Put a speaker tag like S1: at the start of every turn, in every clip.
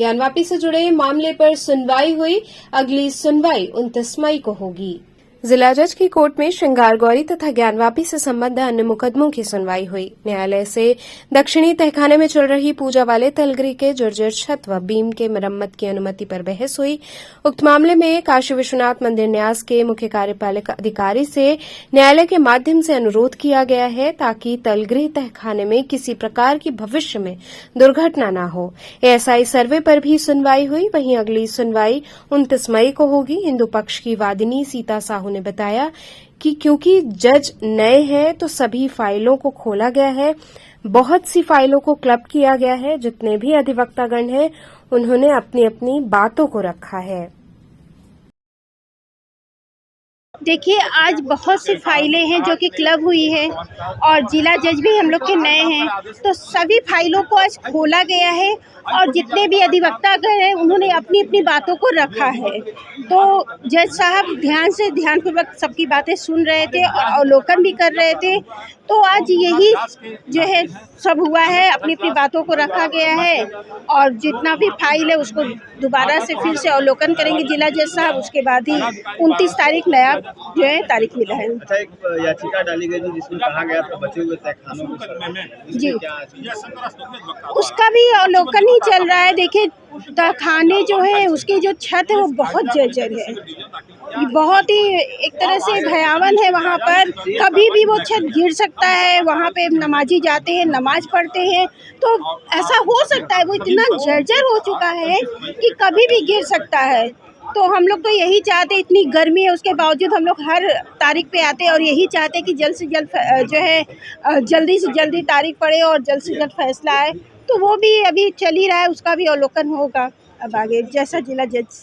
S1: ज्ञानवापी से जुड़े मामले पर सुनवाई हुई। अगली सुनवाई 29 मई को होगी। जिला जज की कोर्ट में श्रृंगार गौरी तथा ज्ञानवापी से संबद्ध अन्य मुकदमों की सुनवाई हुई। न्यायालय से दक्षिणी तहखाने में चल रही पूजा वाले तलगृह के जर्जर छत व बीम के मरम्मत की अनुमति पर बहस हुई। उक्त मामले में काशी विश्वनाथ मंदिर न्यास के मुख्य कार्यपालक अधिकारी से न्यायालय के माध्यम से अनुरोध किया गया है ताकि तलगृह तहखाने में किसी प्रकार की भविष्य में दुर्घटना न हो। एएसआई सर्वे पर भी सुनवाई हुई। वहीं अगली सुनवाई 29 मई को होगी। हिंदू पक्ष की वादिनी सीता साहू ने बताया कि क्योंकि जज नए हैं तो सभी फाइलों को खोला गया है, बहुत सी फाइलों को क्लब किया गया है। जितने भी अधिवक्तागण हैं उन्होंने अपनी अपनी बातों को रखा है।
S2: देखिए, आज बहुत सी फाइलें हैं जो कि क्लब हुई है और जिला जज भी हम लोग के नए हैं, तो सभी फाइलों को आज खोला गया है और जितने भी अधिवक्तागण हैं उन्होंने अपनी अपनी बातों को रखा है। तो जज साहब ध्यानपूर्वक सबकी बातें सुन रहे थे और अवलोकन भी कर रहे थे। तो आज यही जो है सब हुआ है, अपनी अपनी बातों को रखा गया है और जितना भी फाइल है उसको दोबारा से फिर से अवलोकन करेंगे जिला जज साहब। उसके बाद ही 29 तारीख नया जो है तारीख मिला है।
S3: अच्छा, एक याचिका डाली गई थी जिसमें कहा गया था बचे हुए तहखानों को
S2: जी, उसका भी अवलोकन ही चल रहा है। देखिए, तहखाने जो है उसकी जो छत है वो बहुत जर्जर है, बहुत ही एक तरह से भयावन है। वहाँ पर कभी भी वो छत गिर सकता है। वहाँ पे नमाजी जाते हैं, नमाज पढ़ते हैं, तो ऐसा हो सकता है। वो इतना जर्जर हो चुका है कि कभी भी गिर सकता है। तो हम लोग तो यही चाहते, इतनी गर्मी है उसके बावजूद हम लोग हर तारीख पे आते हैं और यही चाहते हैं कि जल्द से जल्द जो है जल्दी से जल्दी तारीख पड़े और जल्द से जल्द फैसला आए। तो वो भी अभी चल ही रहा है, उसका भी अवलोकन होगा अब आगे जैसा जिला जज।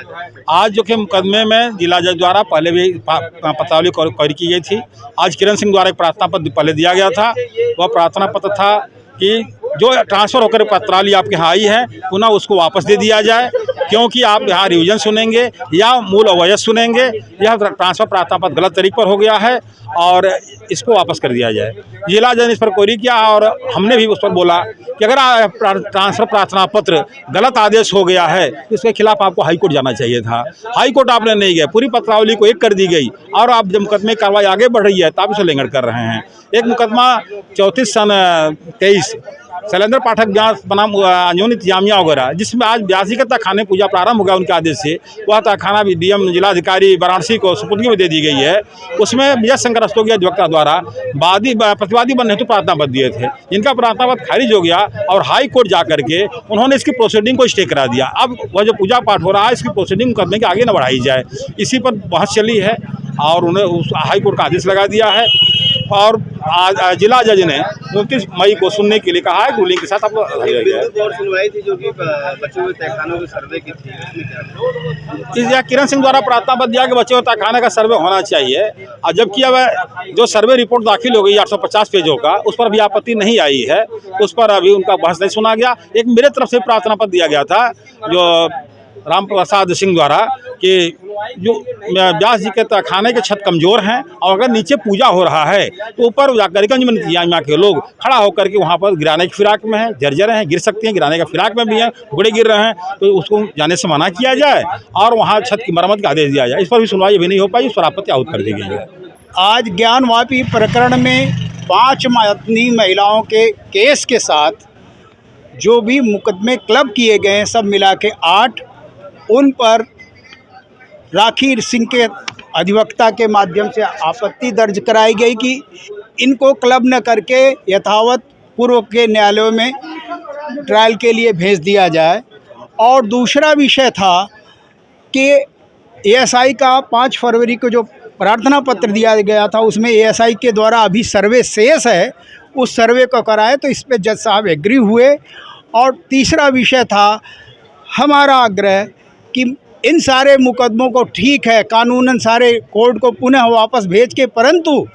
S4: आज जो कि मुकदमे में जिला जज द्वारा पहले भी पत्रावली कॉल की गई थी। आज किरण सिंह द्वारा एक प्रार्थना पत्र पहले दिया गया था। वह प्रार्थना पत्र था कि जो ट्रांसफ़र होकर पत्रावली आपके यहाँ आई है पुनः उसको वापस दे दिया जाए, क्योंकि आप यहाँ रिविजन सुनेंगे या मूल अवयस सुनेंगे। यह ट्रांसफ़र प्रार्थना पत्र गलत तरीके पर हो गया है और इसको वापस कर दिया जाए। जिला जज ने इस पर क्वेरी किया और हमने भी उस पर बोला कि अगर ट्रांसफ़र प्रार्थना पत्र गलत आदेश हो गया है तो इसके खिलाफ आपको हाई कोर्ट जाना चाहिए था। हाई कोर्ट आपने नहीं गए, पूरी पत्रावली को एक कर दी गई और आप जब मुकदमे की कार्रवाई आगे बढ़ रही है तो आप इसे लेंगड़ कर रहे हैं। एक मुकदमा 34/23 शैलेंद्र पाठक ब्यास बनाम अंजोनी जामिया वगैरह, जिसमें आज 82 का तहखाने पूजा प्रारंभ हो गया उनके आदेश से। वह तहखाना भी डीएम जिलाधिकारी वाराणसी को सुपुर्दगी में दे दी गई है। उसमें विजय शंकर रस्तोगी अधिवक्ता द्वारा प्रतिवादी बनने हेतु प्रार्थना पत्र दिए थे, जिनका प्रार्थना पत्र खारिज हो गया और हाई कोर्ट जा करके उन्होंने इसकी प्रोसीडिंग को स्टे करा दिया। अब वह जो पूजा पाठ हो रहा है इसकी प्रोसीडिंग मुकदमे के आगे न बढ़ाई जाए, इसी पर बहस चली है और उन्हें उस हाई कोर्ट का आदेश लगा दिया है। और जिला जज ने 29 मई को सुनने के लिए कहा है। रूलिंग के साथ आपको
S3: सुनवाई थी जो कि बचे हुए तहखानों के सर्वे की थी,
S4: इसमें किरण सिंह द्वारा प्रार्थना पत्र दिया कि बचे हुए तहखाने का सर्वे होना चाहिए। और जबकि अब जो सर्वे रिपोर्ट दाखिल हो गई 850 पेजों का, उस पर भी आपत्ति नहीं आई है, उस पर अभी उनका बहस नहीं सुना गया। एक मेरे तरफ से प्रार्थना पत्र दिया गया था जो राम प्रसाद सिंह द्वारा कि जो व्यास जी के तहखाने के छत कमज़ोर हैं और अगर नीचे पूजा हो रहा है तो ऊपर जाकर इंतजामिया के लोग खड़ा होकर के वहाँ पर गिराने की फिराक में हैं, जर्जर हैं, गिर सकते हैं, गिराने का फिराक में भी हैं, टुकड़े गिर रहे हैं, तो उसको जाने से मना किया जाए और वहाँ छत की मरम्मत का आदेश दिया जाए। इस पर भी सुनवाई अभी नहीं हो पाई, इस पर आपत्ति आहूत कर दी गई है।
S5: आज ज्ञानवापी प्रकरण में 5 मदनी महिलाओं के केस के साथ जो भी मुकदमे क्लब किए गए हैं सब मिला के 8, उन पर राखी सिंह के अधिवक्ता के माध्यम से आपत्ति दर्ज कराई गई कि इनको क्लब न करके यथावत पूर्व के न्यायालयों में ट्रायल के लिए भेज दिया जाए। और दूसरा विषय था कि एएसआई का 5 फरवरी को जो प्रार्थना पत्र दिया गया था उसमें एएसआई के द्वारा अभी सर्वे शेष है, उस सर्वे को कराए, तो इस पे जज साहब एग्री हुए। और तीसरा विषय था हमारा आग्रह कि इन सारे मुकदमों को ठीक है कानूनन सारे कोर्ट को पुनः वापस भेज के, परंतु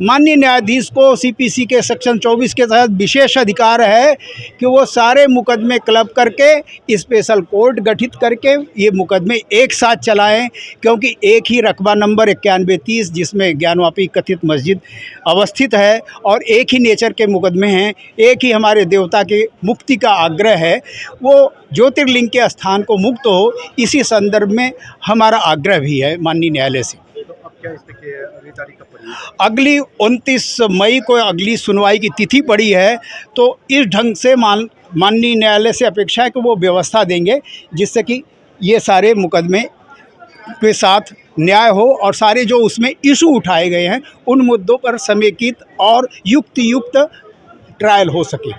S5: माननीय न्यायाधीश को सीपीसी के सेक्शन 24 के तहत विशेष अधिकार है कि वो सारे मुकदमे क्लब करके स्पेशल कोर्ट गठित करके ये मुकदमे एक साथ चलाएं, क्योंकि एक ही रकबा नंबर 9130 जिसमें ज्ञानवापी कथित मस्जिद अवस्थित है और एक ही नेचर के मुकदमे हैं, एक ही हमारे देवता के मुक्ति का आग्रह है, वो ज्योतिर्लिंग के स्थान को मुक्त हो, इसी संदर्भ में हमारा आग्रह भी है माननीय न्यायालय से।
S3: तो अब क्या इस पे अगली तारीख कब पड़ी?
S5: अगली 29 मई को अगली सुनवाई की तिथि पड़ी है, तो इस ढंग से माननीय न्यायालय से अपेक्षा है कि वो व्यवस्था देंगे जिससे कि ये सारे मुकदमे के साथ न्याय हो और सारे जो उसमें इशू उठाए गए हैं उन मुद्दों पर समेकित और युक्त ट्रायल हो सके।